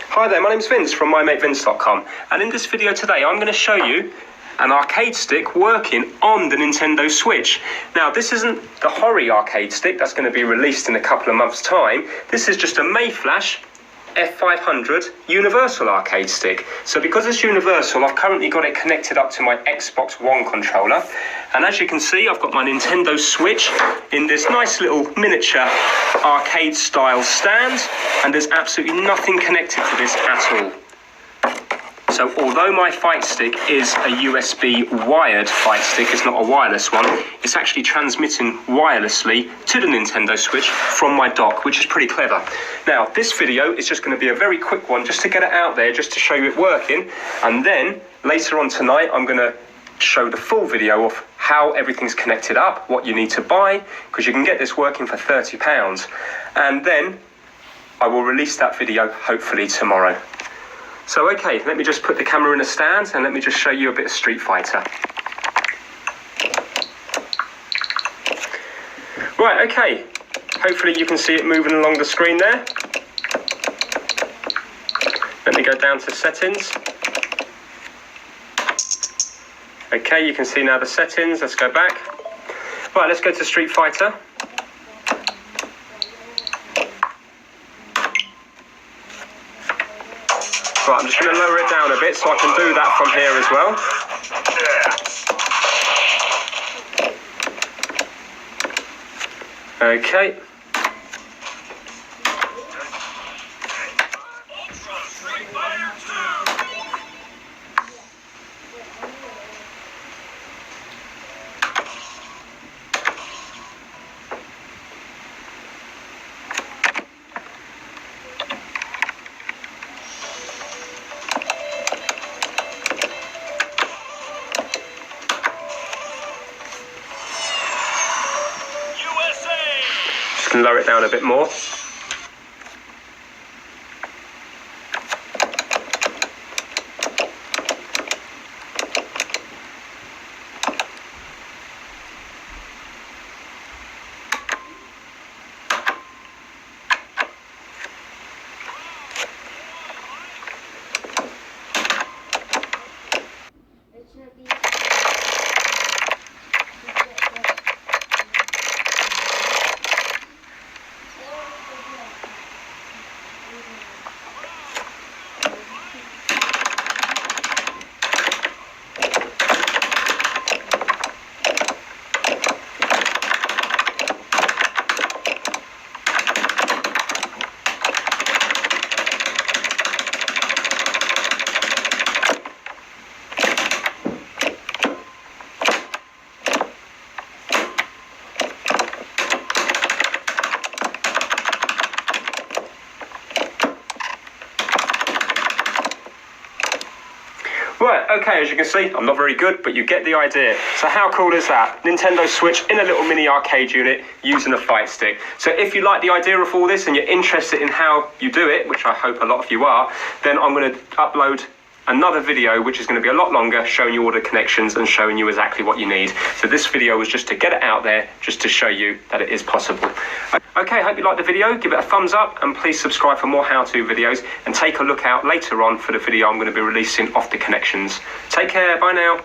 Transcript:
Hi there, my name's Vince from mymatevince.com, and in this video today I'm going to show you an arcade stick working on the Nintendo Switch. Now, this isn't the Hori arcade stick that's going to be released in a couple of months' time. This is just a Mayflash F500 universal arcade stick. So because it's universal, I've currently got it connected up to my Xbox One controller, and as you can see, I've got my Nintendo Switch in this nice little miniature arcade style stand, and there's absolutely nothing connected to this at all. So although my fight stick is a USB wired fight stick, it's not a wireless one, it's actually transmitting wirelessly to the Nintendo Switch from my dock, which is pretty clever. Now, this video is just going to be a very quick one, just to get it out there, just to show you it working. And then later on tonight, I'm going to show the full video of how everything's connected up, what you need to buy, because you can get this working for £30. And then I will release that video hopefully tomorrow. So okay, let me just put the camera in a stand and let me just show you a bit of Street Fighter. Right, okay, hopefully you can see it moving along the screen there. Let me go down to settings. Okay, you can see now the settings, let's go back. Right, let's go to Street Fighter. Right, I'm just going to lower it down a bit so I can do that from here as well. Okay. Just going to lower it down a bit more. Right, okay, as you can see, I'm not very good, but you get the idea. So how cool is that? Nintendo Switch in a little mini arcade unit using a fight stick. So if you like the idea of all this and you're interested in how you do it, which I hope a lot of you are, then I'm going to upload another video which is going to be a lot longer, showing you all the connections and showing you exactly what you need. So this video was just to get it out there, just to show you that it is possible. Okay, hope you liked the video. Give it a thumbs up and please subscribe for more how-to videos, and take a look out later on for the video I'm going to be releasing off the connections. Take care, bye now.